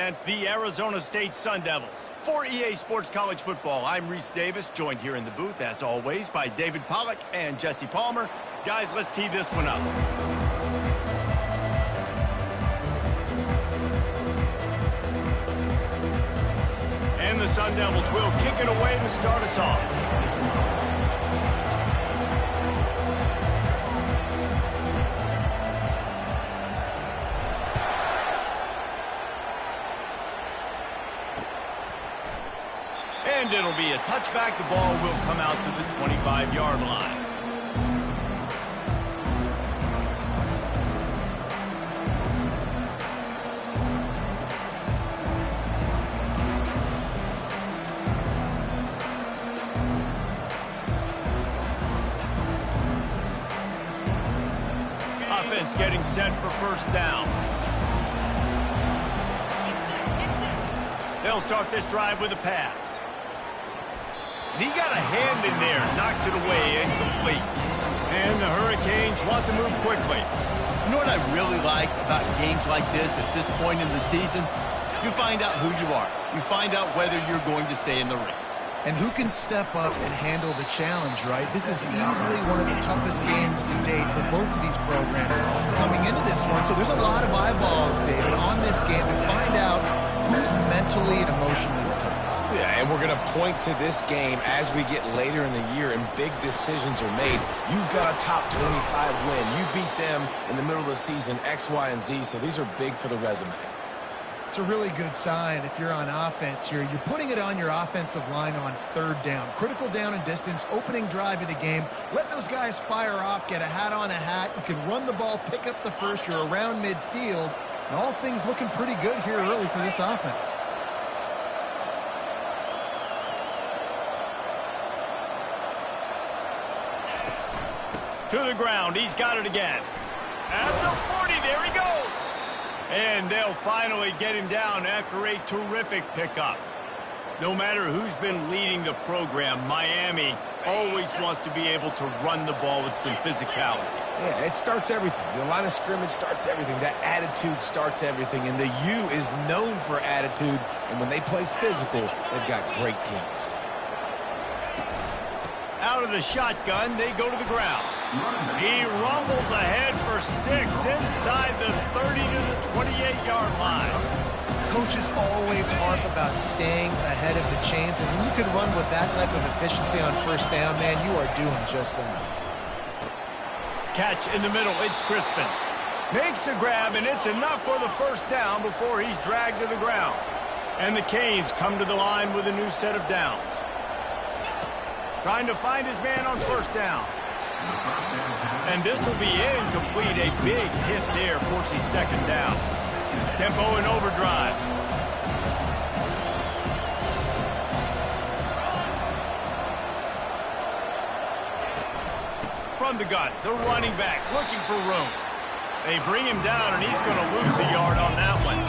represent the Arizona State Sun Devils. For EA Sports College Football, I'm Reese Davis, joined here in the booth, as always, by David Pollack and Jesse Palmer. Guys, let's tee this one up. And the Sun Devils will kick it away to start us off. And it'll be a touchback. The ball will come out to the 25-yard line. Offense getting set for first down. They'll start this drive with a pass. He got a hand in there, knocks it away, incomplete. And the Hurricanes want to move quickly. You know what I really like about games like this at this point in the season? You find out who you are. You find out whether you're going to stay in the race. And who can step up and handle the challenge, right? This is easily one of the toughest games to date for both of these programs coming into this one. So there's a lot of eyeballs, David, on this game to find out who's mentally and emotionally the toughest. Yeah, and we're going to point to this game as we get later in the year and big decisions are made. You've got a top 25 win. You beat them in the middle of the season, X, Y, and Z, so these are big for the resume. It's a really good sign if you're on offense here. You're putting it on your offensive line on third down. Critical down and distance, opening drive of the game. Let those guys fire off, get a hat on a hat. You can run the ball, pick up the first. You're around midfield. And all things looking pretty good here early for this offense. To the ground, he's got it again. At the 40, there he goes. And they'll finally get him down after a terrific pickup. No matter who's been leading the program, Miami always wants to be able to run the ball with some physicality. Yeah, it starts everything. The line of scrimmage starts everything. That attitude starts everything. And the U is known for attitude. And when they play physical, they've got great teams. Out of the shotgun, they go to the ground. He rumbles ahead for 6 inside the 30 to the 28-yard line. Coaches always harp about staying ahead of the chains, and when you can run with that type of efficiency on first down, man, you are doing just that. Catch in the middle, it's Crispin. Makes the grab, and it's enough for the first down before he's dragged to the ground. And the Canes come to the line with a new set of downs. Trying to find his man on first down. And this will be incomplete. A big hit there forces second down. Tempo and overdrive. From the gun, the running back looking for room. They bring him down, and he's going to lose a yard on that one.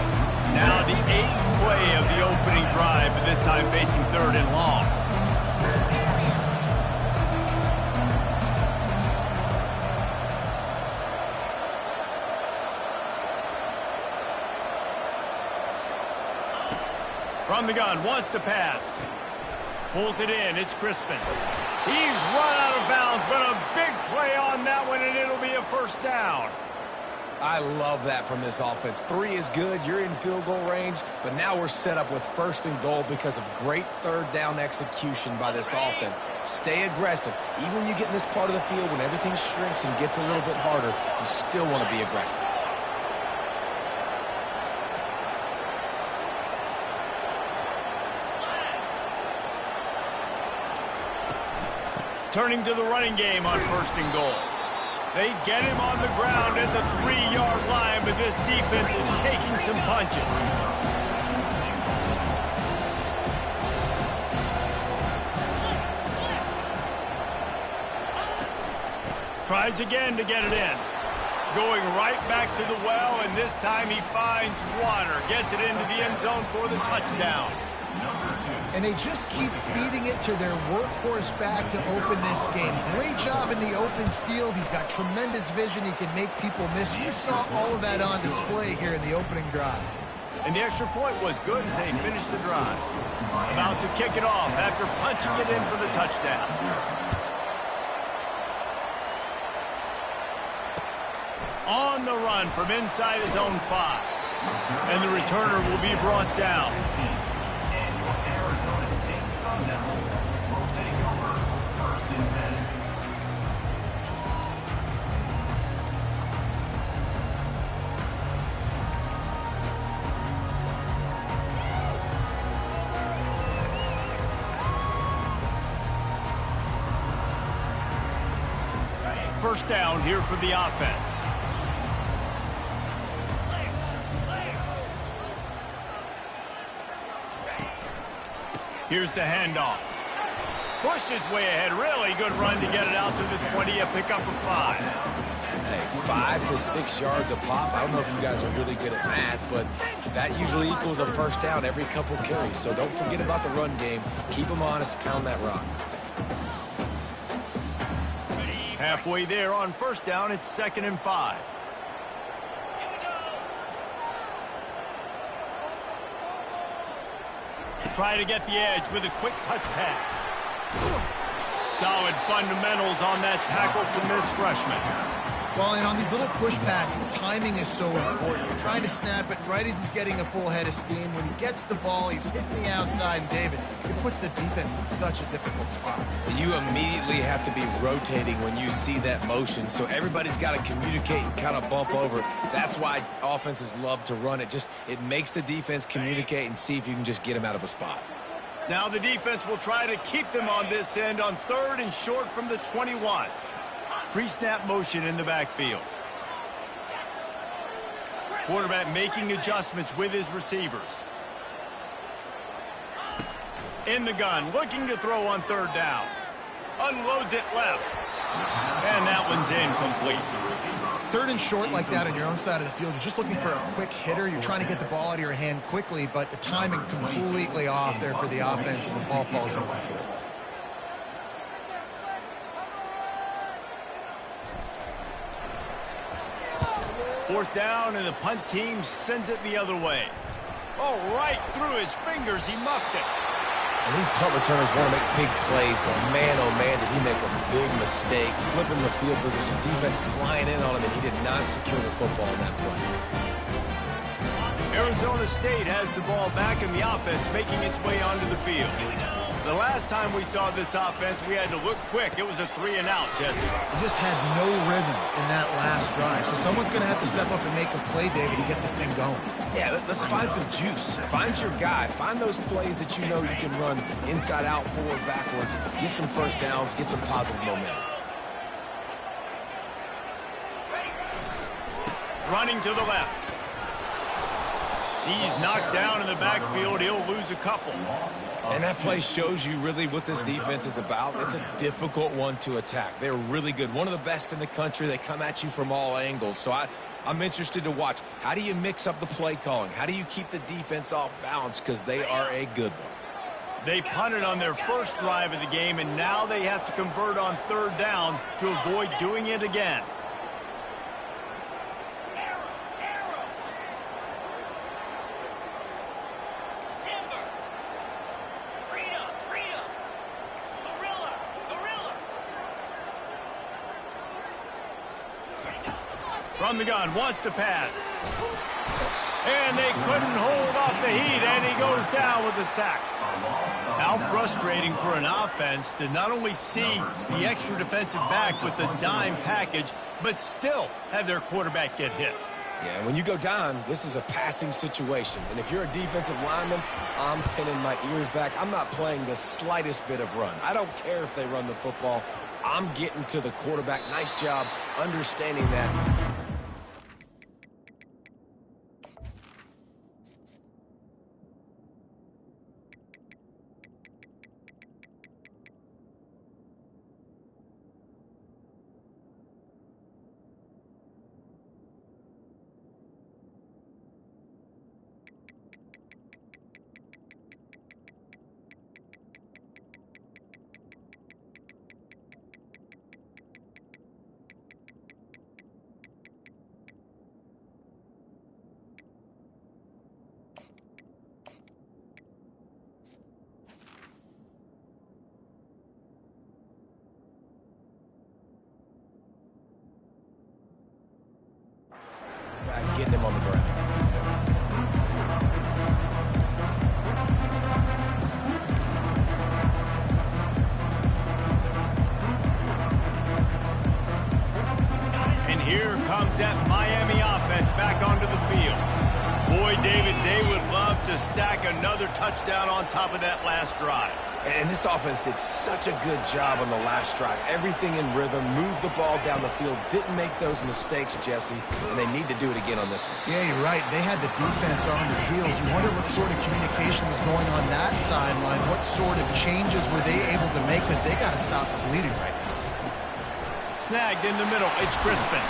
Now the 8th play of the opening drive, but this time facing third and long. From the gun, wants to pass. Pulls it in, it's Crispin. He's run out of bounds, but a big play on that one, and it'll be a first down. I love that from this offense. 3 is good, you're in field goal range, but now we're set up with first and goal because of great third down execution by this offense. Stay aggressive. Even when you get in this part of the field, when everything shrinks and gets a little bit harder, you still want to be aggressive. Turning to the running game on first and goal. They get him on the ground at the 3-yard line, but this defense is taking some punches. Tries again to get it in. Going right back to the well, and this time he finds water. Gets it into the end zone for the touchdown. And they just keep feeding it to their workhorse back to open this game. Great job in the open field. He's got tremendous vision. He can make people miss. You saw all of that on display here in the opening drive. And the extra point was good as they finished the drive. About to kick it off after punching it in for the touchdown. On the run from inside his own 5. And the returner will be brought down. First down here for the offense. Here's the handoff. Pushed his way ahead. Really good run to get it out to the 20, a pickup of 5. Hey, 5 to 6 yards a pop. I don't know if you guys are really good at math, but that usually equals a first down every couple carries. So don't forget about the run game. Keep them honest, pound that rock. Halfway there on first down, it's 2nd and 5. Try to get the edge with a quick touch pass. Solid fundamentals on that tackle from this freshman. Well, and on these little push passes, timing is so important. You're trying to snap it right as he's getting a full head of steam. When he gets the ball, he's hitting the outside, and David, it puts the defense in such a difficult spot. You immediately have to be rotating when you see that motion, so everybody's got to communicate and kind of bump over. That's why offenses love to run it. It makes the defense communicate and see if you can just get them out of a spot. Now the defense will try to keep them on this end on 3rd and short from the 21. Pre-snap motion in the backfield. Quarterback making adjustments with his receivers. In the gun, looking to throw on 3rd down. Unloads it left. And that one's incomplete. 3rd and short like that on your own side of the field, you're just looking for a quick hitter. You're trying to get the ball out of your hand quickly, but the timing completely off there for the offense, and the ball falls incomplete. Fourth down, and the punt team sends it the other way. Oh, right through his fingers, he muffed it. And these punt returners want to make big plays, but man, oh man, did he make a big mistake. Flipping the field position, defense flying in on him, and he did not secure the football in that play. Arizona State has the ball back, and the offense making its way onto the field. The last time we saw this offense, we had to look quick. It was a 3-and-out, Jesse. He just had no rhythm in that last drive. So someone's going to have to step up and make a play, David, to get this thing going. Yeah, let's find some juice. Find your guy. Find those plays that you know you can run inside out, forward, backwards. Get some first downs. Get some positive momentum. Running to the left. He's knocked down in the backfield. He'll lose a couple. And that play shows you really what this defense is about. It's a difficult one to attack. They're really good. One of the best in the country. They come at you from all angles. So I'm interested to watch. How do you mix up the play calling? How do you keep the defense off balance? Because they are a good one. They punted on their first drive of the game, and now they have to convert on 3rd down to avoid doing it again. From the gun, wants to pass. And they couldn't hold off the heat, and he goes down with the sack. How frustrating for an offense to not only see the extra defensive back with the dime package, but still have their quarterback get hit. Yeah, and when you go down, this is a passing situation. And if you're a defensive lineman, I'm pinning my ears back. I'm not playing the slightest bit of run. I don't care if they run the football. I'm getting to the quarterback. Nice job understanding that. getting him on the ground. And here comes that Miami offense back onto the field. Boy, David, they would love to stack another touchdown on top of that last drive. And this offense did such a good job on the last drive. Everything in rhythm, moved the ball down the field, didn't make those mistakes, Jesse, and they need to do it again on this one. Yeah, you're right. They had the defense on their heels. You wonder what sort of communication was going on that sideline. What sort of changes were they able to make, because they got to stop the bleeding right now. Snagged in the middle. It's Crispin.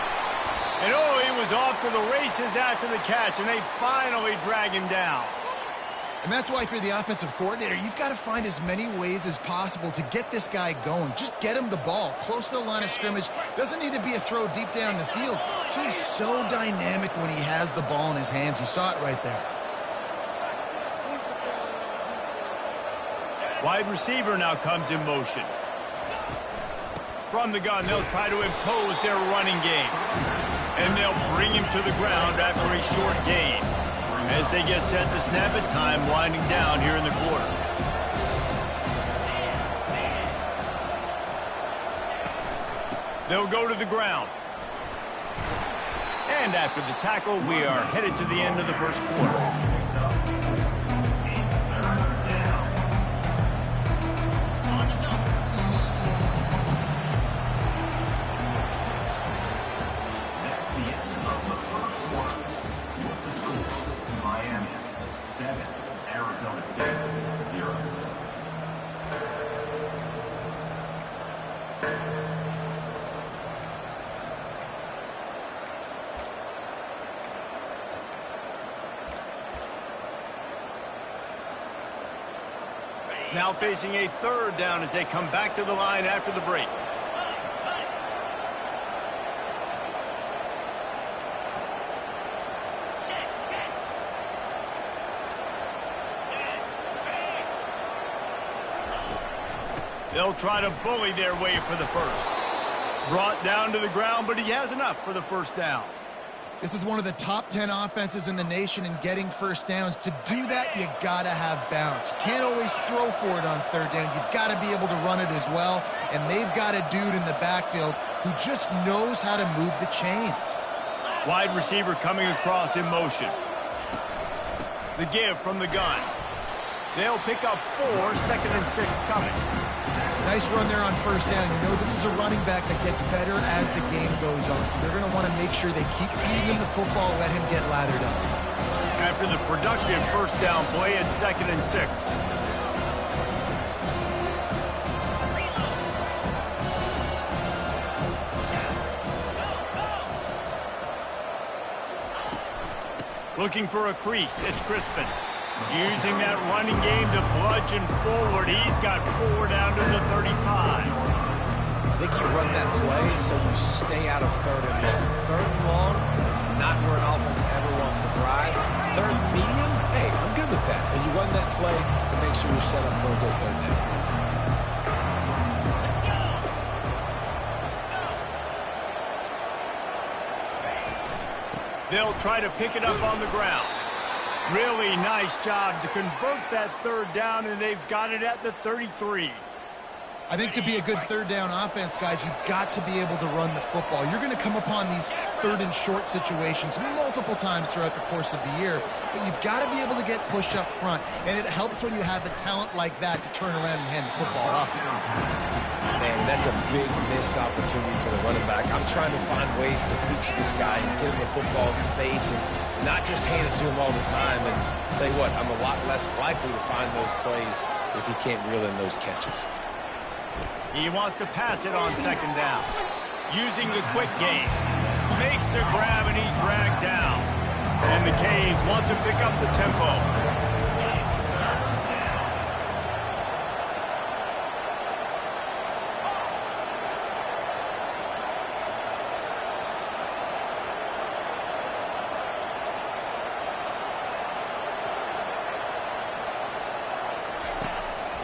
And oh, he was off to the races after the catch, and they finally drag him down. And that's why if you're the offensive coordinator, you've got to find as many ways as possible to get this guy going. Just get him the ball close to the line of scrimmage. Doesn't need to be a throw deep down the field. He's so dynamic when he has the ball in his hands. You saw it right there. Wide receiver now comes in motion. From the gun, they'll try to impose their running game. And they'll bring him to the ground after a short gain. As they get set to snap it, time winding down here in the quarter. They'll go to the ground. And after the tackle, we are headed to the end of the first quarter. Now facing a third down as they come back to the line after the break. They'll try to bully their way for the first. Brought down to the ground, but he has enough for the first down. This is one of the top 10 offenses in the nation in getting first downs. To do that, you got to have bounce. You can't always throw for it on third down. You've got to be able to run it as well. And they've got a dude in the backfield who just knows how to move the chains. Wide receiver coming across in motion. The give from the gun. They'll pick up 4, 2nd and 6 coming. Nice run there on first down. You know, this is a running back that gets better as the game goes on. So they're going to want to make sure they keep feeding him the football, let him get lathered up. After the productive first down play, it's 2nd and 6. Looking for a crease, it's Crispin. Using that running game to bludgeon forward. He's got 4 down to the 35. I think you run that play so you stay out of 3rd and long. 3rd and long is not where an offense ever wants to thrive. 3rd and medium, hey, I'm good with that. So you run that play to make sure you're set up for a good 3rd down. They'll try to pick it up on the ground. Really nice job to convert that 3rd down, and they've got it at the 33. I think to be a good third down offense, guys, you've got to be able to run the football. You're going to come upon these 3rd and short situations multiple times throughout the course of the year, but you've got to be able to get push up front, and it helps when you have a talent like that to turn around and hand the football off to. Man, that's a big missed opportunity for the running back. I'm trying to find ways to feature this guy and get him the football in space and not just hand it to him all the time. And tell you what, I'm a lot less likely to find those plays if he can't reel in those catches. He wants to pass it on 2nd down. Using the quick game. Makes a grab and he's dragged down. And the Canes want to pick up the tempo.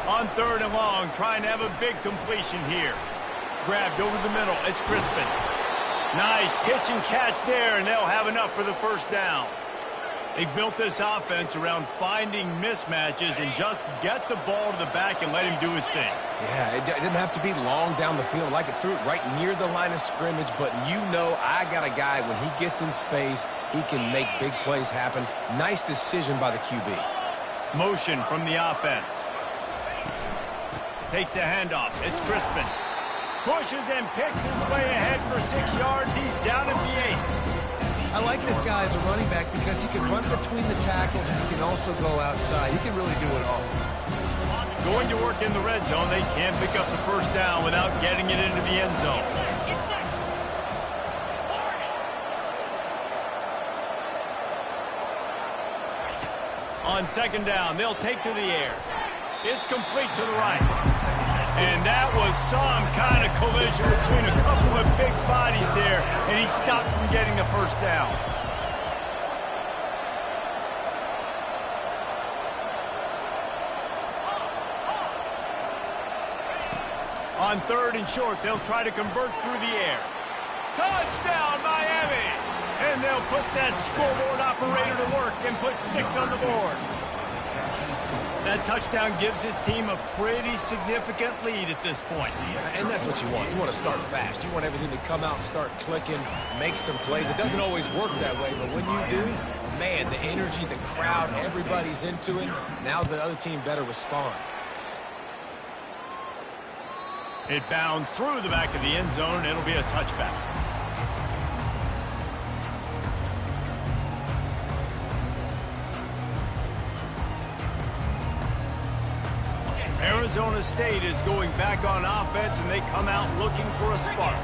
On 3rd and long, trying to have a big completion here. Grabbed over the middle, it's Crispin. Nice pitch and catch there, and they'll have enough for the first down. They've built this offense around finding mismatches and just get the ball to the back and let him do his thing. Yeah, it didn't have to be long down the field. Like it threw it right near the line of scrimmage, but you know I got a guy, when he gets in space, he can make big plays happen. Nice decision by the QB. Motion from the offense. Takes a handoff. It's Crispin. Pushes and picks his way ahead for 6 yards. He's down at the 8. I like this guy as a running back because he can run between the tackles and he can also go outside. He can really do it all. Going to work in the red zone, they can't pick up the first down without getting it into the end zone. On second down, they'll take to the air. It's complete to the right. And that was some kind of collision between a couple of big bodies there, and he stopped from getting the first down. On third and short, they'll try to convert through the air. Touchdown, Miami! And they'll put that scoreboard operator to work and put 6 on the board. That touchdown gives his team a pretty significant lead at this point. And that's what you want. You want to start fast. You want everything to come out and start clicking, make some plays. It doesn't always work that way, but when you do, man, the energy, the crowd, everybody's into it. Now the other team better respond. It bounds through the back of the end zone, and it'll be a touchback. Arizona State is going back on offense, and they come out looking for a spark.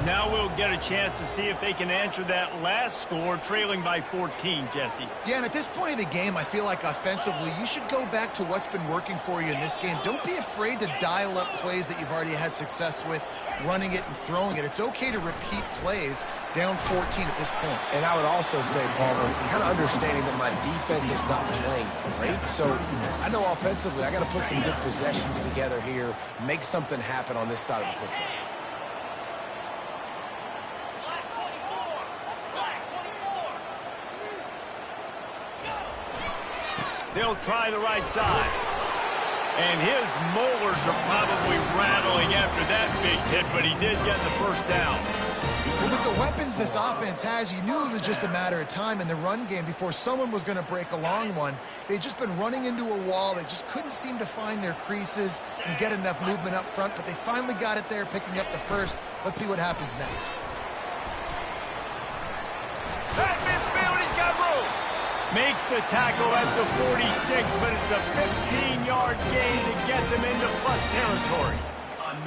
Now we'll get a chance to see if they can answer that last score, trailing by 14, Jesse. Yeah, and at this point of the game, I feel like offensively, you should go back to what's been working for you in this game. Don't be afraid to dial up plays that you've already had success with, running it and throwing it. It's okay to repeat plays down 14 at this point. And I would also say, Palmer, kind of understanding that my defense is not playing great. So I know offensively, I got to put some good possessions together here, make something happen on this side of the football. They'll try the right side. And his molars are probably rattling after that big hit, but he did get the first down. Well, with the weapons this offense has, you knew it was just a matter of time in the run game before someone was going to break a long one. They'd just been running into a wall. They just couldn't seem to find their creases and get enough movement up front, but they finally got it there, picking up the first. Let's see what happens next. Back midfield, he's got room. Makes the tackle at the 46, but it's a 15-yard gain to get them into plus territory.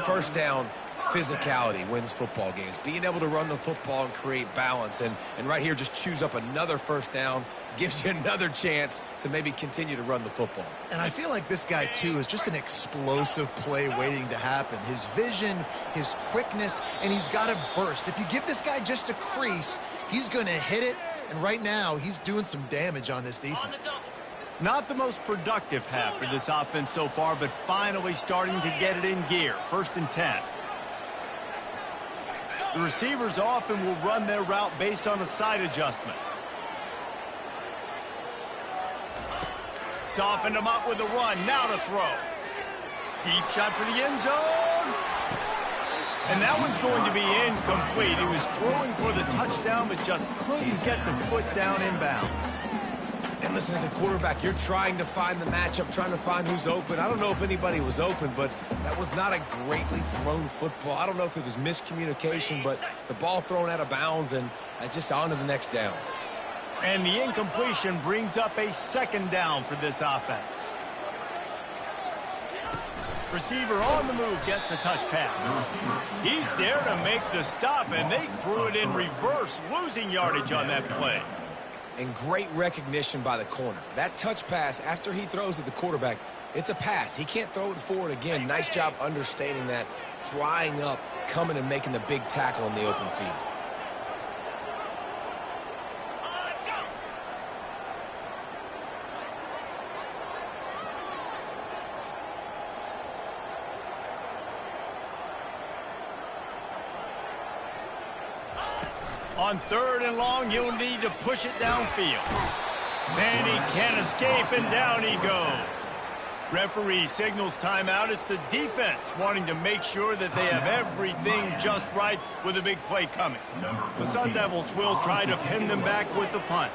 First down, physicality wins football games. Being able to run the football and create balance. And right here, just choose up another first down, gives you another chance to maybe continue to run the football. And I feel like this guy, too, is just an explosive play waiting to happen. His vision, his quickness, and he's got a burst. If you give this guy just a crease, he's going to hit it. And right now, he's doing some damage on this defense. Not the most productive half for this offense so far, but finally starting to get it in gear. 1st and 10. The receivers often will run their route based on a side adjustment. Softened him up with a run. Now to throw. Deep shot for the end zone. And that one's going to be incomplete. He was throwing for the touchdown, but just couldn't get the foot down inbounds. And listen, as a quarterback, you're trying to find the matchup, trying to find who's open. I don't know if anybody was open, but that was not a greatly thrown football. I don't know if it was miscommunication, but the ball thrown out of bounds and just on to the next down. And the incompletion brings up a 2nd down for this offense. Receiver on the move gets the touch pass. He's there to make the stop, and they threw it in reverse, losing yardage on that play. And great recognition by the corner. That touch pass, after he throws at the quarterback, it's a pass. He can't throw it forward again. Nice job understanding that, flying up, coming and making the big tackle in the open field. On 3rd and long, he'll need to push it downfield. And he can't escape, and down he goes. Referee signals timeout. It's the defense wanting to make sure that they have everything just right with a big play coming. The Sun Devils will try to pin them back with the punt.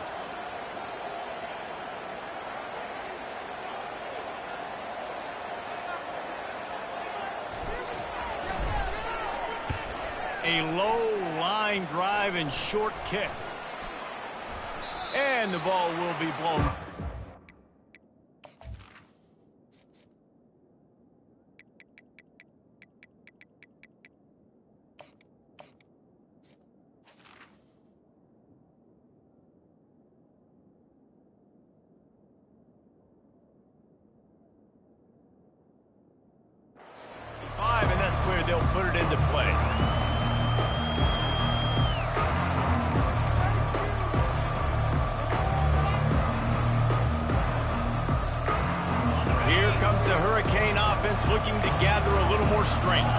A low line drive and short kick. And the ball will be blown. And that's where they'll put it into play. Here comes the Hurricane offense looking to gather a little more strength.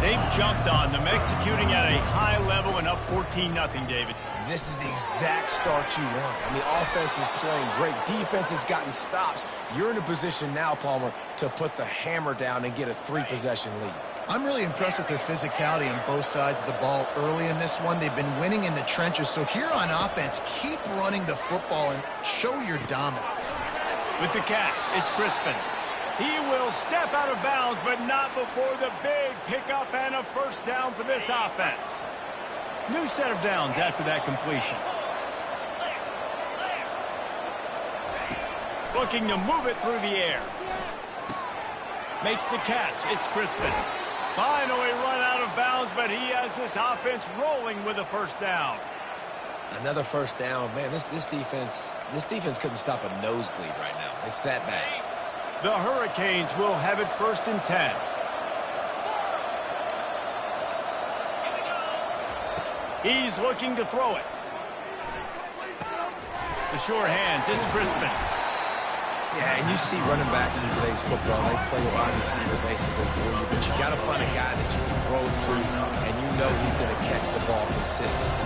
They've jumped on them, executing at a high level and up 14-0, David. This is the exact start you want. I mean, offense is playing great. Defense has gotten stops. You're in a position now, Palmer, to put the hammer down and get a 3-possession lead. I'm really impressed with their physicality on both sides of the ball early in this one. They've been winning in the trenches. So here on offense, keep running the football and show your dominance. With the catch, it's Crispin. He will step out of bounds, but not before the big pickup and a first down for this offense. New set of downs after that completion. Looking to move it through the air. Makes the catch. It's Crispin. Finally run out of bounds, but he has this offense rolling with a first down. Another first down. Man, this defense couldn't stop a nosebleed right now. It's that bad. The Hurricanes will have it 1st and 10. He's looking to throw it. The sure hands, it's Crispin. Yeah, and you see running backs in today's football, they play a wide receiver basically for you, but you got to find a guy that you can throw it to, and you know he's going to catch the ball consistently.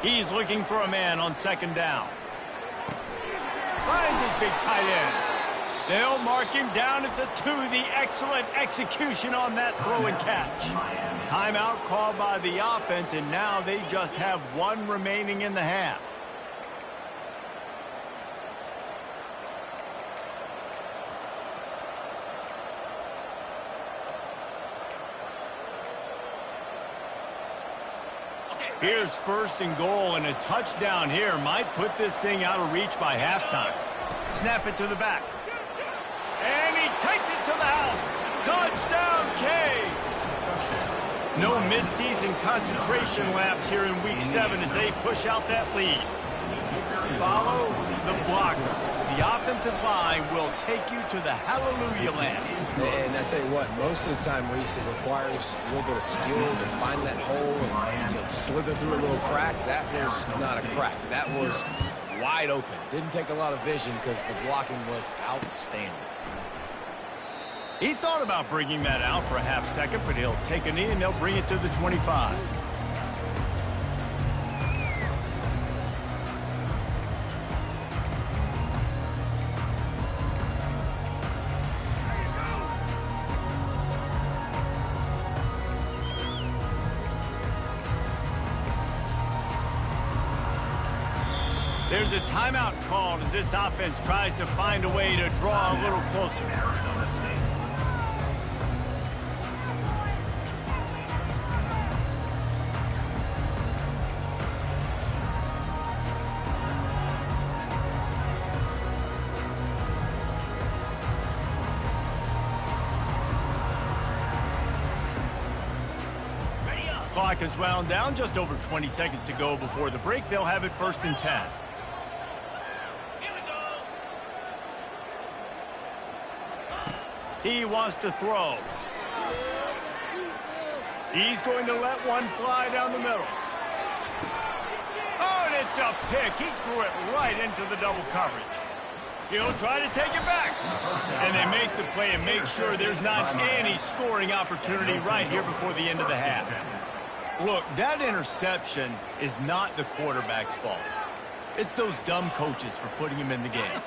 He's looking for a man on 2nd down. Finds his big tight end. They'll mark him down at the 2. The excellent execution on that throw and catch. Timeout called by the offense, and now they just have 1 remaining in the half. Here's 1st and goal, and a touchdown here might put this thing out of reach by halftime. Snap it to the back. And he takes it to the house. Touchdown, Canes! No midseason concentration laps here in Week 7 as they push out that lead. Follow the blocker. The offensive line will take you to the hallelujah land. And I tell you what, most of the time, Reese, it requires a little bit of skill to find that hole and slither through a little crack. That was not a crack. That was wide open. Didn't take a lot of vision because the blocking was outstanding. He thought about bringing that out for a half second, but he'll take a knee and they'll bring it to the 25. There's a timeout called as this offense tries to find a way to draw a little closer. Clock is wound down, just over 20 seconds to go before the break. They'll have it 1st and 10. He wants to throw. He's going to let one fly down the middle. Oh, and it's a pick. He threw it right into the double coverage. He'll try to take it back. And they make the play and make sure there's not any scoring opportunity right here before the end of the half. Look, that interception is not the quarterback's fault. It's those dumb coaches for putting him in the game.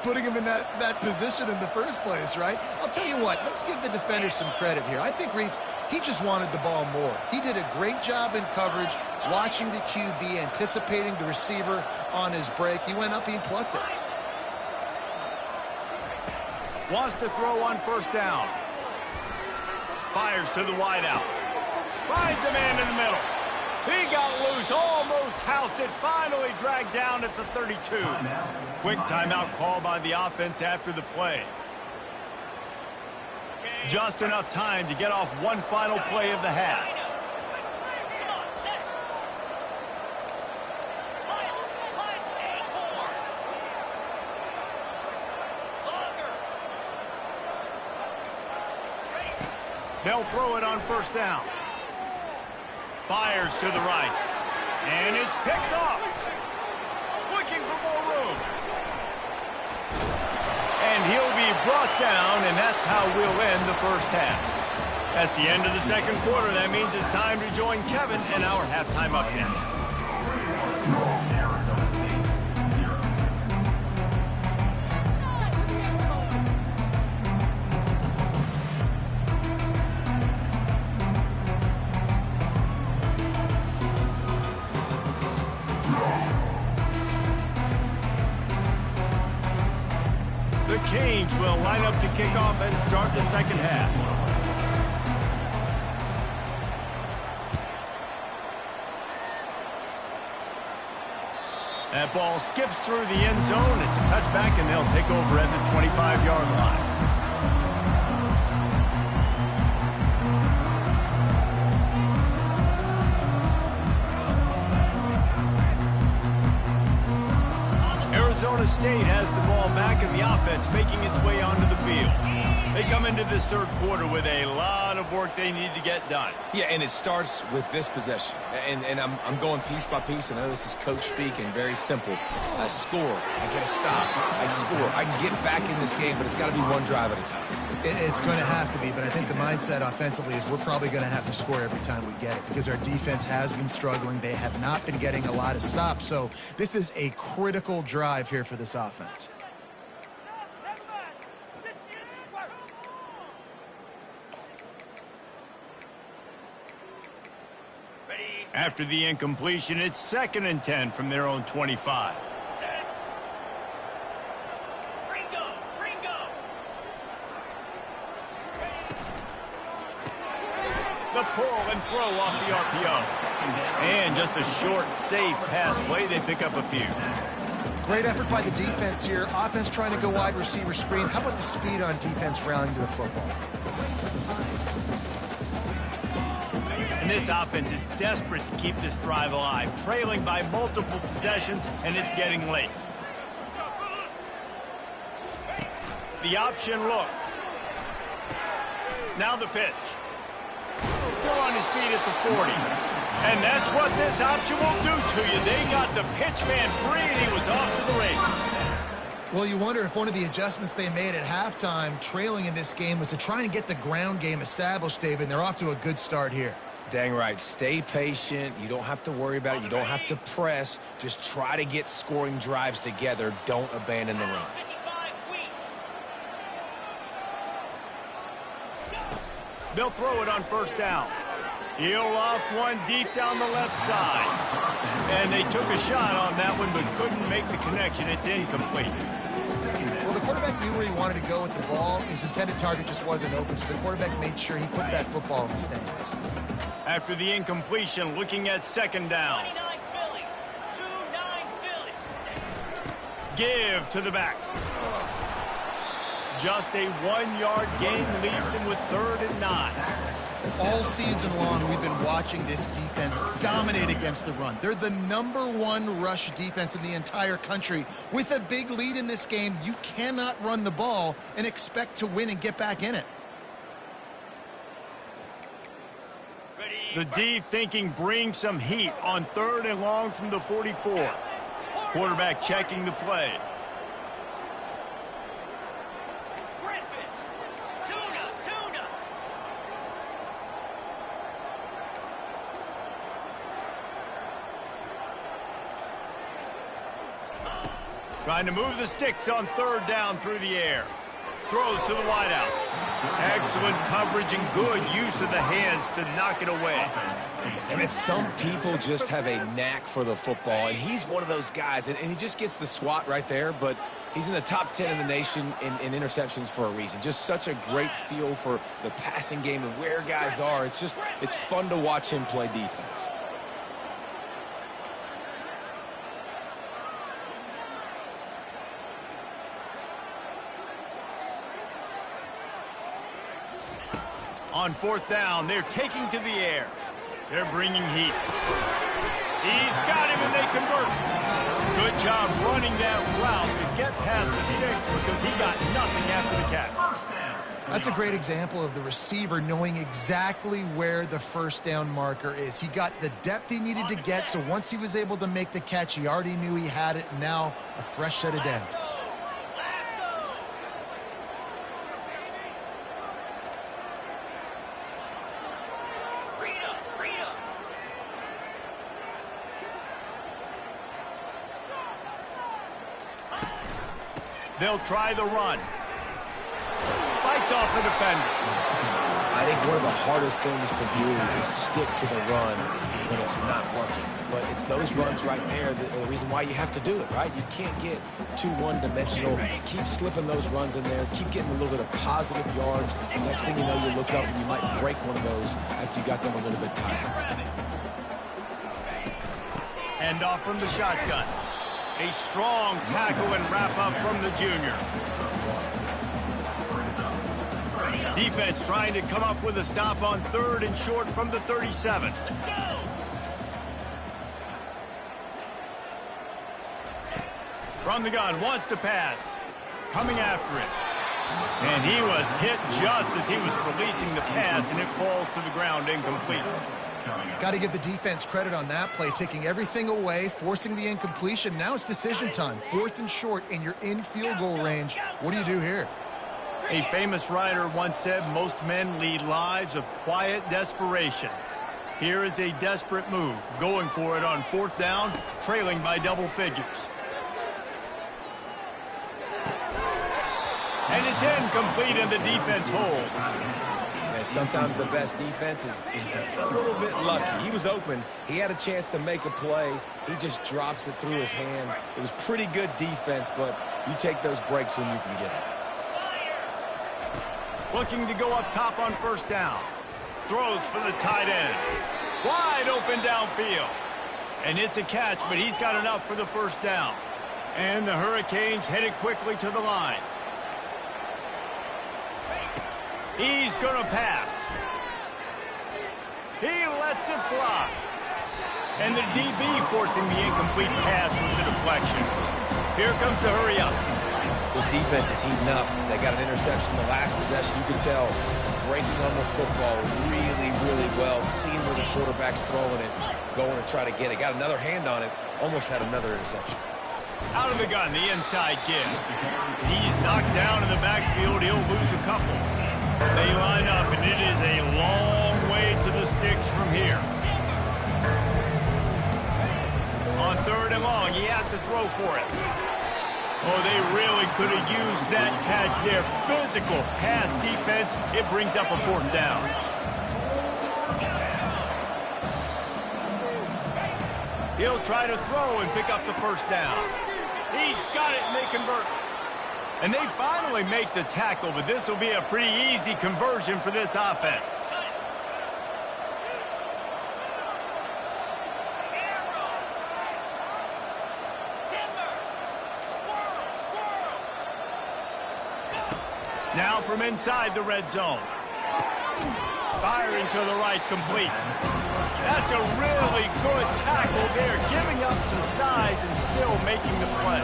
Putting him in that position in the first place, right? I'll tell you what, let's give the defender some credit here. I think, Reese, he just wanted the ball more. He did a great job in coverage, watching the QB, anticipating the receiver on his break. He went up and he plucked it. Wants to throw on first down. Fires to the wideout. Finds a man in the middle. He got loose, almost housed it, finally dragged down at the 32. Quick timeout call by the offense after the play. Just enough time to get off one final play of the half. They'll throw it on first down. Fires to the right. And it's picked off. Looking for more room. And he'll be brought down, and that's how we'll end the first half. That's the end of the second quarter. That means it's time to join Kevin and our halftime update. The Canes will line up to kick off and start the second half. That ball skips through the end zone. It's a touchback, and they'll take over at the 25-yard line. Arizona State has the ball back in the offense, making its way onto the field. They come into this third quarter with a lot of work they need to get done. Yeah, and it starts with this possession. And I'm going piece by piece. I know this is coach speak and very simple. I score. I get a stop. I score. I can get back in this game, but it's got to be one drive at a time. It's going to have to be, but I think the mindset offensively is we're probably going to have to score every time we get it because our defense has been struggling. They have not been getting a lot of stops, so this is a critical drive here for this offense. After the incompletion, it's 2nd and 10 from their own 25. The pull and throw off the RPO. And just a short, safe pass play. They pick up a few. Great effort by the defense here. Offense trying to go wide receiver screen. How about the speed on defense rallying to the football? And this offense is desperate to keep this drive alive, trailing by multiple possessions, and it's getting late. The option look. Now the pitch. Still on his feet at the 40. And that's what this option will do to you. They got the pitch man free, and he was off to the races. Well, you wonder if one of the adjustments they made at halftime, trailing in this game, was to try and get the ground game established, David. They're off to a good start here. Dang right. Stay patient. You don't have to worry about it. You don't have to press. Just try to get scoring drives together. Don't abandon the run. They'll throw it on first down. He'll off one deep down the left side. And they took a shot on that one, but couldn't make the connection. It's incomplete. Well, the quarterback knew where he wanted to go with the ball. His intended target just wasn't open, so the quarterback made sure he put that football in the stands. After the incompletion, looking at 2nd down. Give to the back. Just a 1-yard gain leaves him with 3rd and 9. All season long, we've been watching this defense dominate against the run. They're the #1 rush defense in the entire country. With a big lead in this game, you cannot run the ball and expect to win and get back in it. The D thinking bring some heat on 3rd and long from the 44. Quarterback checking the play. Trying to move the sticks on 3rd down through the air. Throws to the wideout. Excellent coverage and good use of the hands to knock it away. And it's some people just have a knack for the football, and he's one of those guys, and he just gets the swat right there, but he's in the top 10 in the nation in interceptions for a reason. Just such a great feel for the passing game and where guys are. It's fun to watch him play defense. On 4th down, they're taking to the air. They're bringing heat. He's got him, and they convert. Good job running that route to get past the sticks because he got nothing after the catch. That's a great example of the receiver knowing exactly where the 1st down marker is. He got the depth he needed to get, so once he was able to make the catch, he already knew he had it, and now a fresh set of downs. They'll try the run. Fights off the defender. I think one of the hardest things to do is stick to the run when it's not working. But it's those runs right there that are the reason why you have to do it, right? You can't get too one-dimensional. Keep slipping those runs in there. Keep getting a little bit of positive yards. Next thing you know, you look up and you might break one of those after you got them a little bit tighter. Hand off from the shotgun. A strong tackle and wrap-up from the junior. Defense trying to come up with a stop on 3rd and short from the 37. Let's go! From the gun, wants to pass. Coming after it. And he was hit just as he was releasing the pass, and it falls to the ground incomplete. Got to give the defense credit on that play, taking everything away, forcing the incompletion. Now it's decision time. 4th and short, and you're in field goal range. What do you do here? A famous writer once said, most men lead lives of quiet desperation. Here is a desperate move, going for it on 4th down, trailing by double figures. And it's incomplete, and the defense holds. Sometimes the best defense is a little bit lucky. He was open. He had a chance to make a play. He just drops it through his hand. It was pretty good defense, but you take those breaks when you can get them. Looking to go up top on 1st down. Throws for the tight end. Wide open downfield. And it's a catch, but he's got enough for the 1st down. And the Hurricanes headed quickly to the line. He's going to pass. He lets it fly. And the DB forcing the incomplete pass with the deflection. Here comes the hurry up. This defense is heating up. They got an interception the last possession. You can tell breaking on the football really, really well. Seeing where the quarterback's throwing it. Going to try to get it. Got another hand on it. Almost had another interception. Out of the gun, the inside give. He's knocked down in the backfield. He'll lose a couple. They line up, and it is a long way to the sticks from here. On 3rd and long, he has to throw for it. Oh, they really could have used that catch there. Physical pass defense. It brings up a 4th down. He'll try to throw and pick up the 1st down. He's got it, and they convert. And they finally make the tackle, but this will be a pretty easy conversion for this offense. Now from inside the red zone. Firing to the right, complete. That's a really good tackle there, giving up some size and still making the play.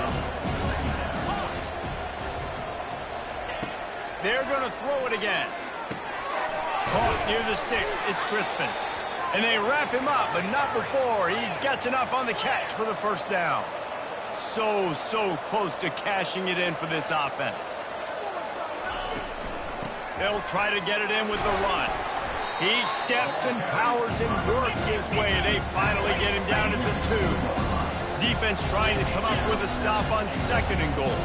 They're going to throw it again. Caught near the sticks. It's Crispin. And they wrap him up, but not before he gets enough on the catch for the first down. So close to cashing it in for this offense. They'll try to get it in with the run. He steps and powers and works his way. They finally get him down at the 2. Defense trying to come up with a stop on 2nd and goal.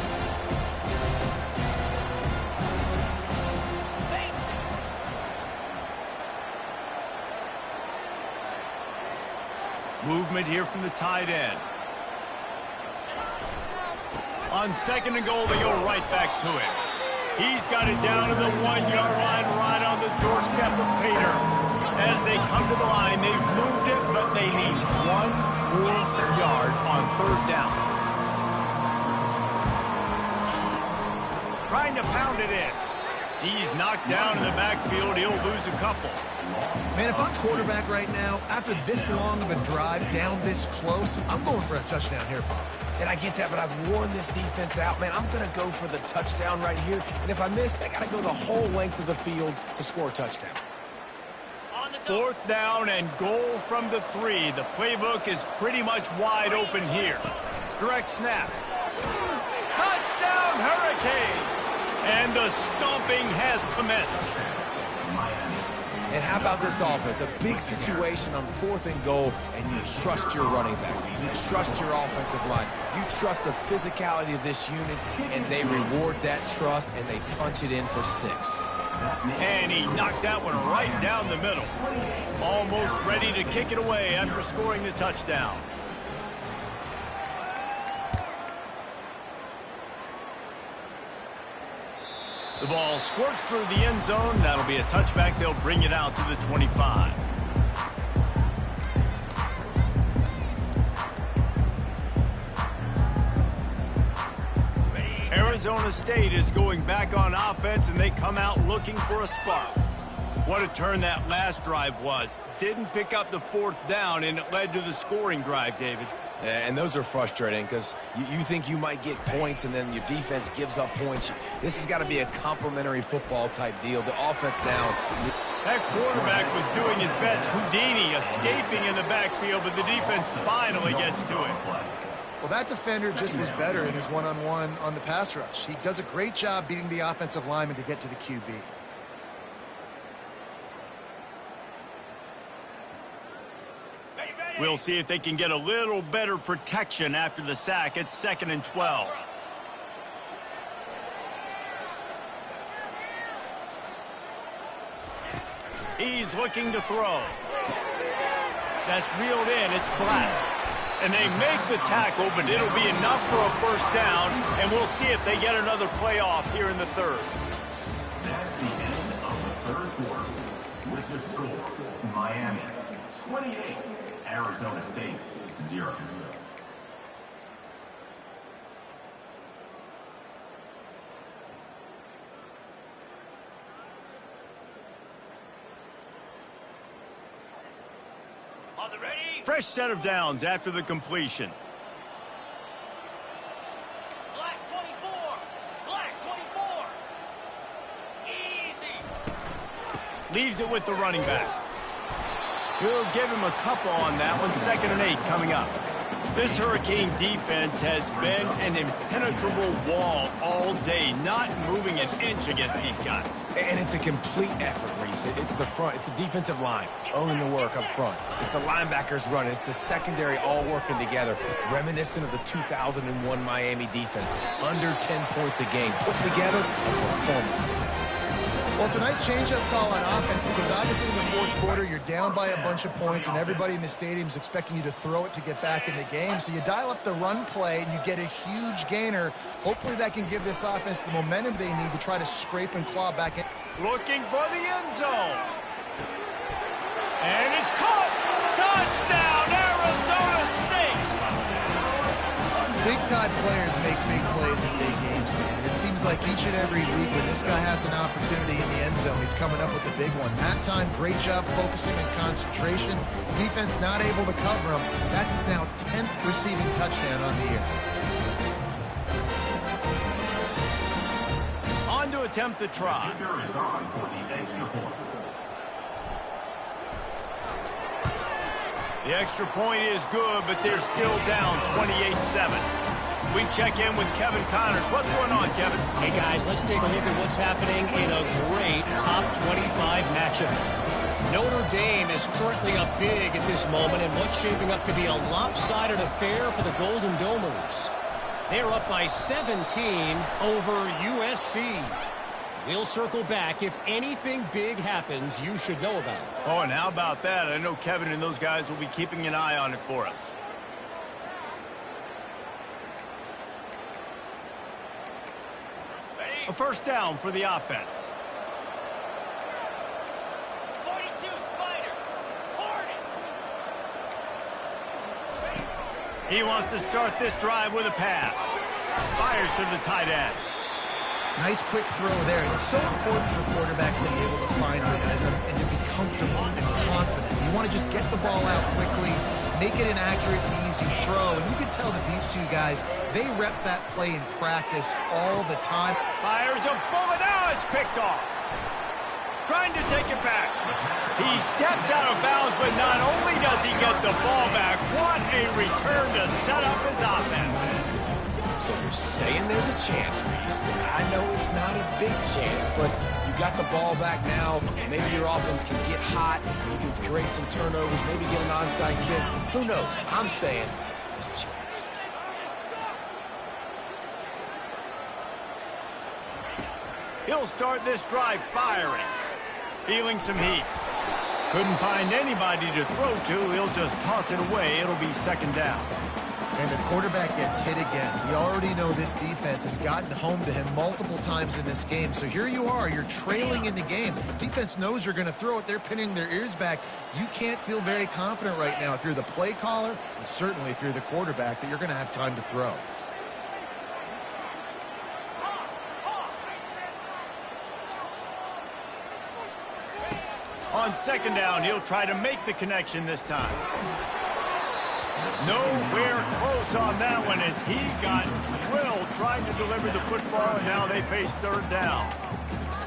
Movement here from the tight end. On 2nd and goal, they go right back to him. He's got it down to the 1-yard line, right on the doorstep of Pater. As they come to the line, they've moved it, but they need 1 more yard on 3rd down. Trying to pound it in. He's knocked down in the backfield. He'll lose a couple. Man, if I'm quarterback right now, after this long of a drive down this close, I'm going for a touchdown here, Bob. And I get that, but I've worn this defense out. Man, I'm going to go for the touchdown right here. And if I miss, they got to go the whole length of the field to score a touchdown. 4th down and goal from the 3. The playbook is pretty much wide open here. Direct snap. Touchdown, Hurricane! And the stomping has commenced. And how about this offense? A big situation on 4th and goal, and you trust your running back. You trust your offensive line. You trust the physicality of this unit, and they reward that trust, and they punch it in for 6. And he knocked that one right down the middle. Almost ready to kick it away after scoring the touchdown. The ball squirts through the end zone. That'll be a touchback. They'll bring it out to the 25. Arizona State is going back on offense, and they come out looking for a spark. What a turn that last drive was. Didn't pick up the 4th down, and it led to the scoring drive, David. And those are frustrating because you think you might get points and then your defense gives up points. This has got to be a complimentary football type deal. The offense now. That quarterback was doing his best Houdini, escaping in the backfield, but the defense finally gets to it. Well, that defender just was better in his one-on-one on the pass rush. He does a great job beating the offensive lineman to get to the QB. We'll see if they can get a little better protection after the sack. It's 2nd and 12. He's looking to throw. That's reeled in. It's Black. And they make the tackle, but it'll be enough for a 1st down, and we'll see if they get another play off here in the 3rd. That's the end of the 3rd quarter. With the score, Miami 28. Arizona State 0. On the ready. Fresh set of downs after the completion. Black 24. Black 24. Easy. Leaves it with the running back. We'll give him a couple on that one. 2nd and 8 coming up. This Hurricane defense has been an impenetrable wall all day, not moving an inch against these guys. And it's a complete effort, Reese. It's the front. It's the defensive line owning the work up front. It's the linebackers running. It's the secondary all working together, reminiscent of the 2001 Miami defense. Under 10 points a game, putting together a performance today. Well, it's a nice change-up call on offense because obviously in the 4th quarter, you're down by a bunch of points and everybody in the stadium is expecting you to throw it to get back in the game. So you dial up the run play and you get a huge gainer. Hopefully that can give this offense the momentum they need to try to scrape and claw back in. Looking for the end zone. And it's caught. Touchdown, Arizona State. Big-time players make big plays in big games, man. It seems like each and every week when this guy has an opportunity in the end zone, he's coming up with the big one. That time, great job focusing and concentration. Defense not able to cover him. That's his now 10th receiving touchdown on the year. On to attempt the try. Kicker is on for the extra point. The extra point is good, but they're still down 28-7. We check in with Kevin Connors. What's going on, Kevin? Hey, guys, let's take a look at what's happening in a great top 25 matchup. Notre Dame is currently up big at this moment in what's shaping up to be a lopsided affair for the Golden Domers. They're up by 17 over USC. We'll circle back if anything big happens you should know about. Oh, and how about that? I know Kevin and those guys will be keeping an eye on it for us. A first down for the offense. 42, Spider. Hornet. He wants to start this drive with a pass. Fires to the tight end. Nice quick throw there. It's so important for quarterbacks to be able to find rhythm and to be comfortable and confident. You want to just get the ball out quickly, make it an accurate and easy throw. And you can tell that these two guys, they rep that play in practice all the time. Fires a bullet. Now it's picked off. Trying to take it back. He steps out of bounds, but not only does he get the ball back, what a return to set up his offense. So you're saying there's a chance, Reese. I know it's not a big chance, but you got the ball back now. Maybe your offense can get hot. You can create some turnovers, maybe get an onside kick. Who knows? I'm saying there's a chance. He'll start this drive firing. Feeling some heat. Couldn't find anybody to throw to. He'll just toss it away. It'll be second down. And the quarterback gets hit again. We already know this defense has gotten home to him multiple times in this game. So here you are, you're trailing in the game. Defense knows you're going to throw it. They're pinning their ears back. You can't feel very confident right now if you're the play caller, and certainly if you're the quarterback, that you're going to have time to throw. On second down, he'll try to make the connection this time. Nowhere close on that one as he got drilled trying to deliver the football, and now they face third down.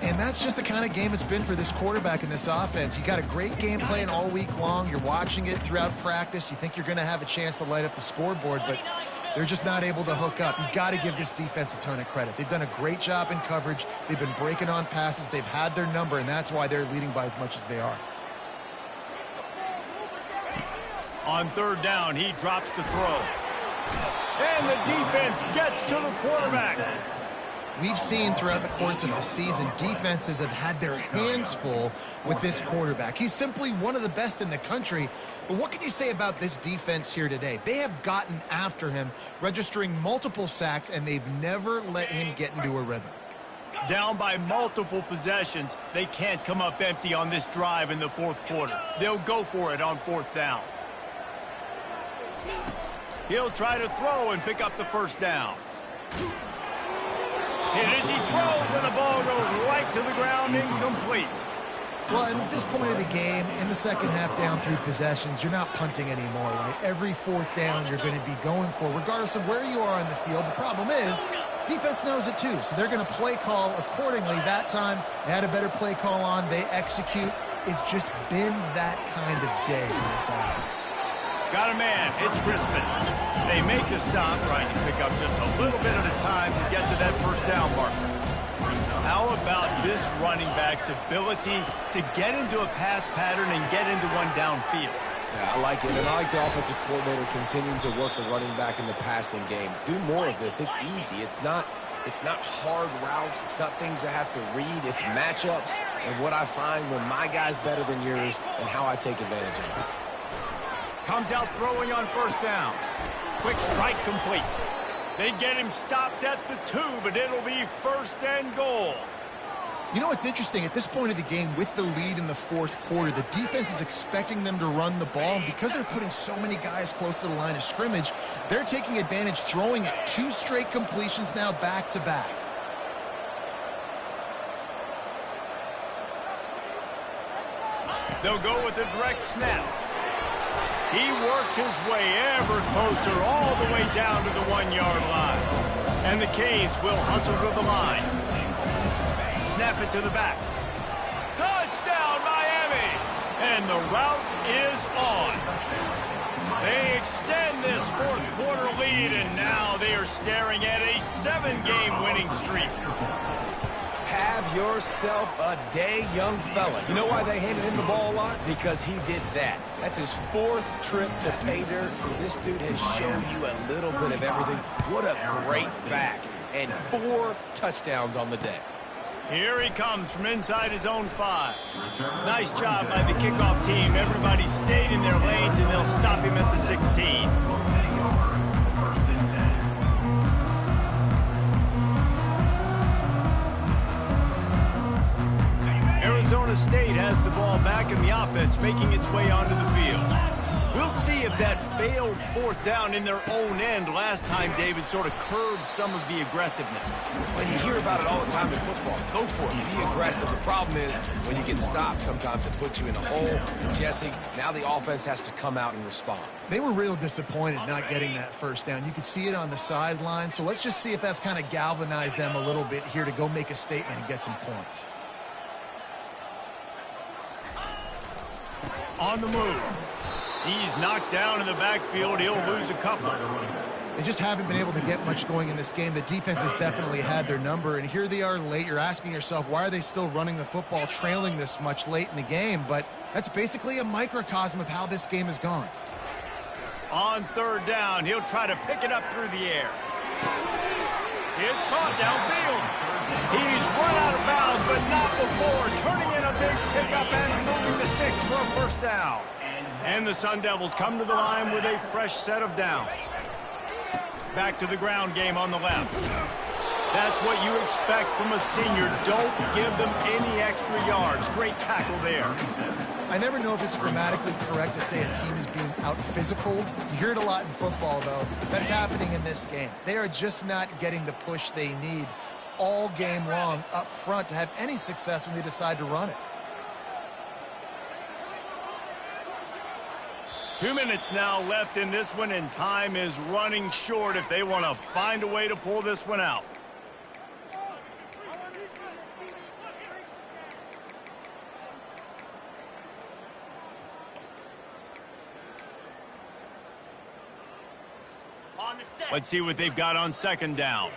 And that's just the kind of game it's been for this quarterback in this offense. You got a great game plan all week long. You're watching it throughout practice. You think you're going to have a chance to light up the scoreboard, but they're just not able to hook up. You got to give this defense a ton of credit. They've done a great job in coverage. They've been breaking on passes. They've had their number, and that's why they're leading by as much as they are. On third down, he drops the throw. And the defense gets to the quarterback. We've seen throughout the course of the season, defenses have had their hands full with this quarterback. He's simply one of the best in the country. But what can you say about this defense here today? They have gotten after him, registering multiple sacks, and they've never let him get into a rhythm. Down by multiple possessions, they can't come up empty on this drive in the fourth quarter. They'll go for it on fourth down. He'll try to throw and pick up the first down. Hit as he throws, and the ball goes right to the ground, incomplete. Well, at this point of the game, in the second half down 3 possessions, you're not punting anymore, right? Every fourth down you're going to be going for, regardless of where you are on the field. The problem is, defense knows it too, so they're going to play call accordingly. That time, they had a better play call on. They execute. It's just been that kind of day for this offense. Got a man. It's Crispin. They make the stop, trying to pick up just a little bit at a time to get to that first down marker. How about this running back's ability to get into a pass pattern and get into one downfield? Yeah, I like it, and I like the offensive coordinator continuing to work the running back in the passing game. Do more of this. It's easy. It's not hard routes. It's not things I have to read. It's matchups and what I find when my guy's better than yours and how I take advantage of it. Comes out throwing on first down. Quick strike complete. They get him stopped at the 2, but it'll be first and goal. You know what's interesting? At this point of the game, with the lead in the fourth quarter, the defense is expecting them to run the ball. And because they're putting so many guys close to the line of scrimmage, they're taking advantage, throwing it 2 straight completions now back-to-back. They'll go with a direct snap. He works his way ever closer all the way down to the 1-yard line. And the Canes will hustle to the line. Snap it to the back. Touchdown, Miami! And the route is on. They extend this fourth quarter lead, and now they are staring at a 7-game winning streak. Have yourself a day, young fella. You know why they handed him the ball a lot? Because he did that. That's his 4th trip to pay dirt. This dude has shown you a little bit of everything. What a great back. And 4 touchdowns on the day. Here he comes from inside his own 5. Nice job by the kickoff team. Everybody stayed in their lanes, and they'll stop him at the 16. Arizona State has the ball back in the offense, making its way onto the field. We'll see if that failed 4th down in their own end last time, David, sort of curbed some of the aggressiveness. When you hear about it all the time in football, go for it. Be aggressive. The problem is when you get stopped, sometimes it puts you in a hole. And, Jesse, now the offense has to come out and respond. They were real disappointed not getting that 1st down. You could see it on the sideline. So let's just see if that's kind of galvanized them a little bit here to go make a statement and get some points. On the move. He's knocked down in the backfield. He'll lose a couple. They just haven't been able to get much going in this game. The defense has definitely had their number, and here they are late. You're asking yourself, why are they still running the football, trailing this much late in the game? But that's basically a microcosm of how this game has gone. On 3rd down, he'll try to pick it up through the air. It's caught downfield. He's run out of bounds, but not before turning in a big pickup and moving the sticks for a 1st down. And the Sun Devils come to the line with a fresh set of downs. Back to the ground game on the left. That's what you expect from a senior. Don't give them any extra yards. Great tackle there. I never know if it's grammatically correct to say a team is being out-physicaled. You hear it a lot in football, though. That's happening in this game. They are just not getting the push they need all game long up front to have any success when they decide to run it. 2 minutes now left in this one, and time is running short if they want to find a way to pull this one out. Let's see what they've got on 2nd down.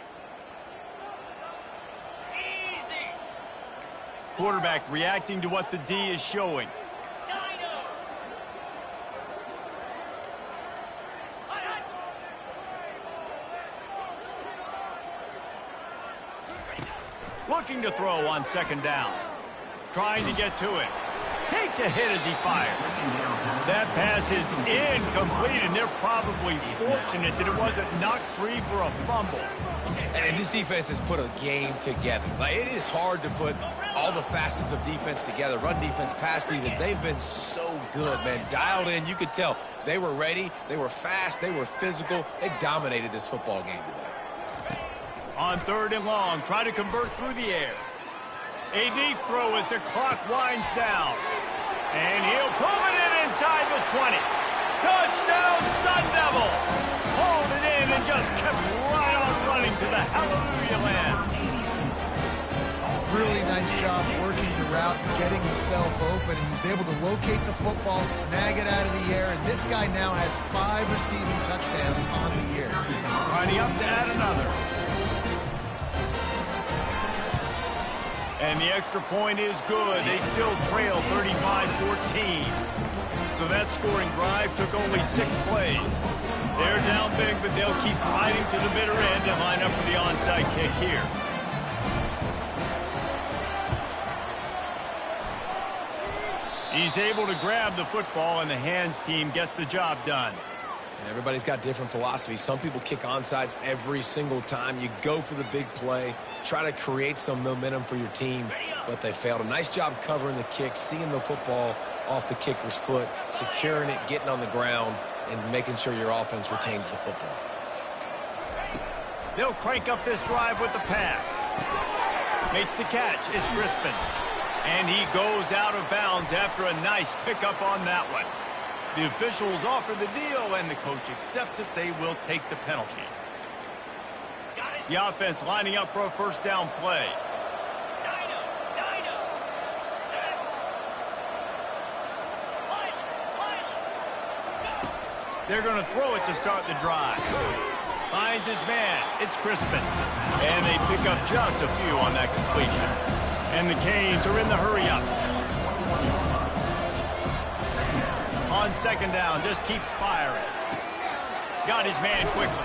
Easy. Quarterback reacting to what the D is showing. Looking to throw on 2nd down. Trying to get to it. Takes a hit as he fires. That pass is incomplete, and they're probably fortunate that it wasn't knocked free for a fumble. And this defense has put a game together. Like, it is hard to put all the facets of defense together. Run defense, pass defense. They've been so good, man. Dialed in. You could tell they were ready. They were fast. They were physical. They dominated this football game today. On 3rd and long, try to convert through the air. A deep throw as the clock winds down. And he'll pull it in inside the 20. Touchdown, Sun Devils! Pulled it in and just kept right on running to the hallelujah land. Really nice job working the route and getting himself open. And he was able to locate the football, snag it out of the air. And this guy now has 5 receiving touchdowns on the year. Lining up to add another. And the extra point is good. They still trail 35-14. So that scoring drive took only 6 plays. They're down big, but they'll keep fighting to the bitter end and line up for the onside kick here. He's able to grab the football, and the hands team gets the job done. And everybody's got different philosophies. Some people kick onside every single time. You go for the big play, try to create some momentum for your team, but they failed. A nice job covering the kick, seeing the football off the kicker's foot, securing it, getting on the ground, and making sure your offense retains the football. They'll crank up this drive with the pass. Makes the catch. It's Crispin. And he goes out of bounds after a nice pickup on that one. The officials offer the deal, and the coach accepts it. They will take the penalty. The offense lining up for a 1st down play. They're going to throw it to start the drive. Finds his man. It's Crispin. And they pick up just a few on that completion. And the Canes are in the hurry-up. On second down, just keeps firing. Got his man quickly.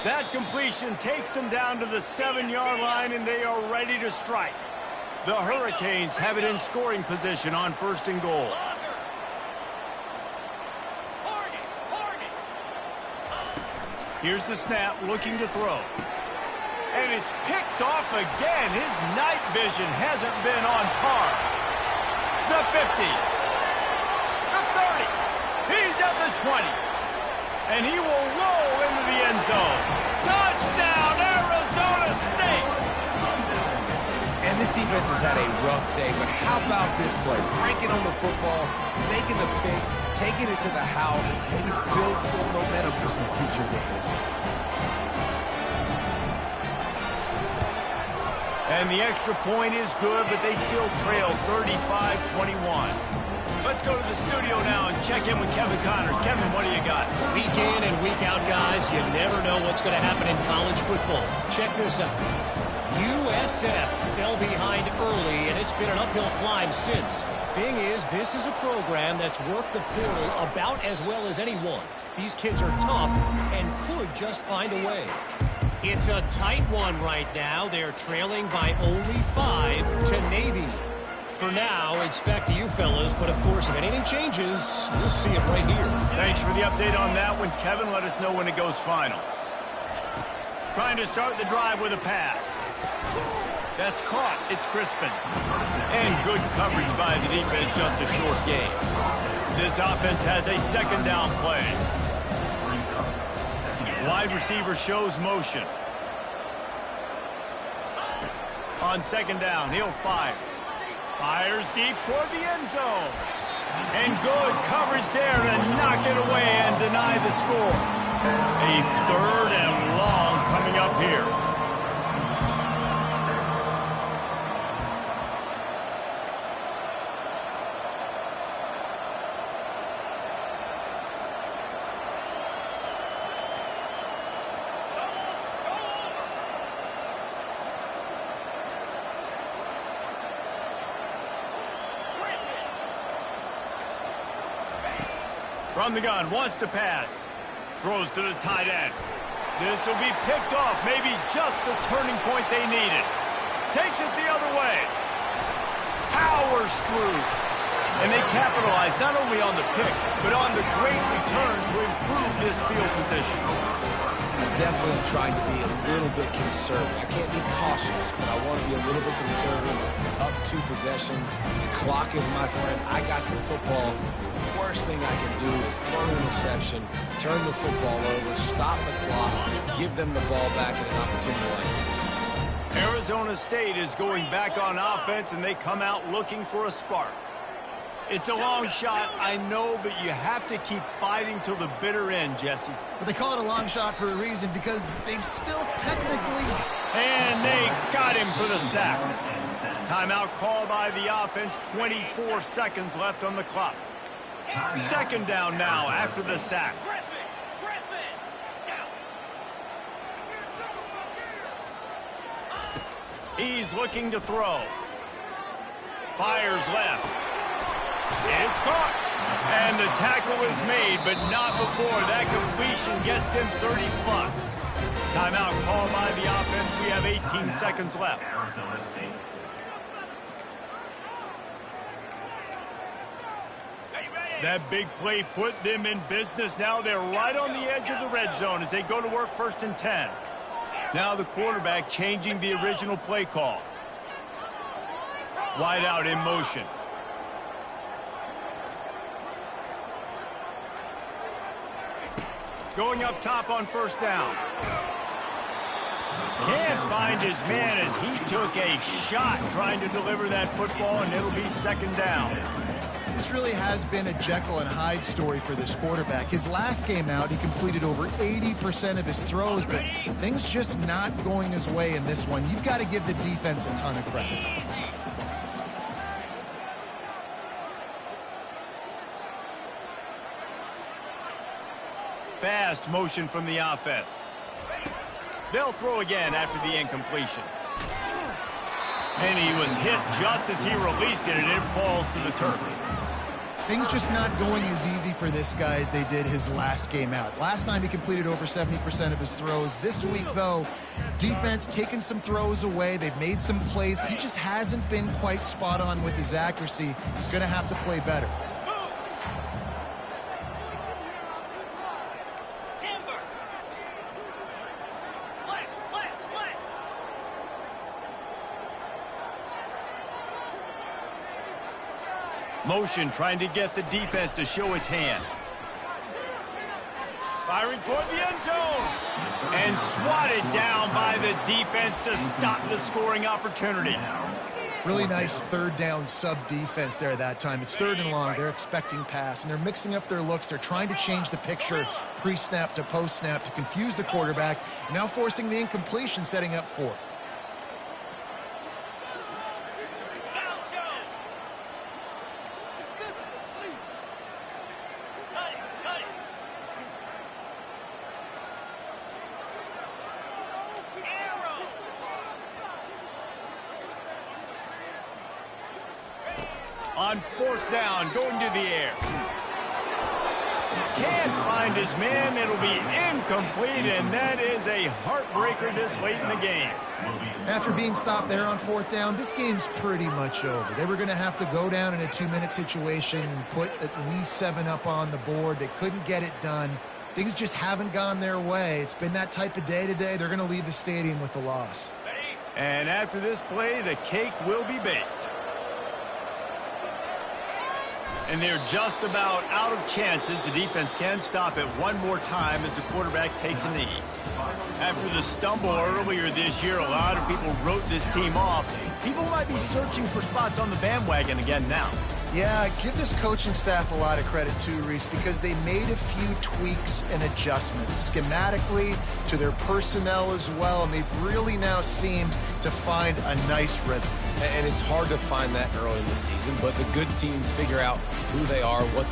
That completion takes them down to the 7-yard line, and they are ready to strike. The Hurricanes have it in scoring position on first and goal. Here's the snap, looking to throw. And it's picked off again. His night vision hasn't been on par. The 50. The 30. He's at the 20. And he will roll into the end zone. Touchdown, Arizona State! And this defense has had a rough day, but how about this play? Breaking on the football, making the pick, taking it to the house, and maybe build some momentum for some future games. And the extra point is good, but they still trail 35-21. Let's go to the studio now and check in with Kevin Connors. Kevin, what do you got? Week in and week out, guys, you never know what's going to happen in college football. Check this out. USF fell behind early, and it's been an uphill climb since. Thing is, this is a program that's worked the portal about as well as anyone. These kids are tough and could just find a way. It's a tight one right now. They're trailing by only 5 to Navy. For now, it's back to you fellas, but of course, if anything changes, you'll see it right here. Thanks for the update on that one, Kevin. Let us know when it goes final. Trying to start the drive with a pass. That's caught. It's Crispin. And good coverage by the defense, just a short gain. This offense has a second down play. Wide receiver shows motion. On second down, he'll fire. Fires deep toward the end zone. And good coverage there to knock it away and deny the score. A third and long coming up here. From the gun, wants to pass. Throws to the tight end. This will be picked off, maybe just the turning point they needed. Takes it the other way. Powers through. And they capitalize not only on the pick, but on the great return to improve this field position. I definitely am trying to be a little bit conservative. I can't be cautious, but I want to be a little bit conservative. Up 2 possessions. The clock is my friend. I got the football. The worst thing I can do is throw an interception, turn the football over, stop the clock, give them the ball back in an opportunity like this. Arizona State is going back on offense, and they come out looking for a spark. It's a long shot, I know, but you have to keep fighting till the bitter end, Jesse. But they call it a long shot for a reason, because they've still technically... And they got him for the sack. Timeout called by the offense, 24 seconds left on the clock. Second down now after the sack. He's looking to throw. Fires left. It's caught. And the tackle is made, but not before that completion gets them 30-plus. Timeout called by the offense. We have 18 seconds left. Arizona State. That big play put them in business. Now they're right on the edge of the red zone as they go to work first and 10. Now the quarterback changing the original play call. Wide out in motion. Going up top on first down. Can't find his man as he took a shot trying to deliver that football, and it'll be second down. This really has been a Jekyll and Hyde story for this quarterback. His last game out, he completed over 80% of his throws, but things just not going his way in this one. You've got to give the defense a ton of credit. fast motion from the offense. They'll throw again after the incompletion. And he was hit just as he released it, and it falls to the turf. Things just not going as easy for this guy as they did his last game out. Last time he completed over 70% of his throws. This week, though, defense taking some throws away. They've made some plays. He just hasn't been quite spot on with his accuracy. He's going to have to play better. Timber. Flex. Motion trying to get the defense to show his hand. Firing toward the end zone. And swatted down by the defense to stop the scoring opportunity. Really nice third down sub defense there that time. It's 3rd and long. They're expecting pass, and they're mixing up their looks. They're trying to change the picture pre-snap to post-snap to confuse the quarterback. Now forcing the incompletion, setting up 4th. On 4th down, going to the air. Can't find his man. It'll be incomplete, and that is a heartbreaker this late in the game. After being stopped there on 4th down, this game's pretty much over. They were going to have to go down in a 2-minute situation and put at least 7 up on the board. They couldn't get it done. Things just haven't gone their way. It's been that type of day today. They're going to leave the stadium with the loss. And after this play, the cake will be baked. And they're just about out of chances. The defense can stop it one more time as the quarterback takes a knee. After the stumble earlier this year, a lot of people wrote this team off. People might be searching for spots on the bandwagon again now. Yeah, give this coaching staff a lot of credit too, Reese, because they made a few tweaks and adjustments schematically to their personnel as well, and they've really now seemed to find a nice rhythm. And it's hard to find that early in the season, but the good teams figure out who they are, what they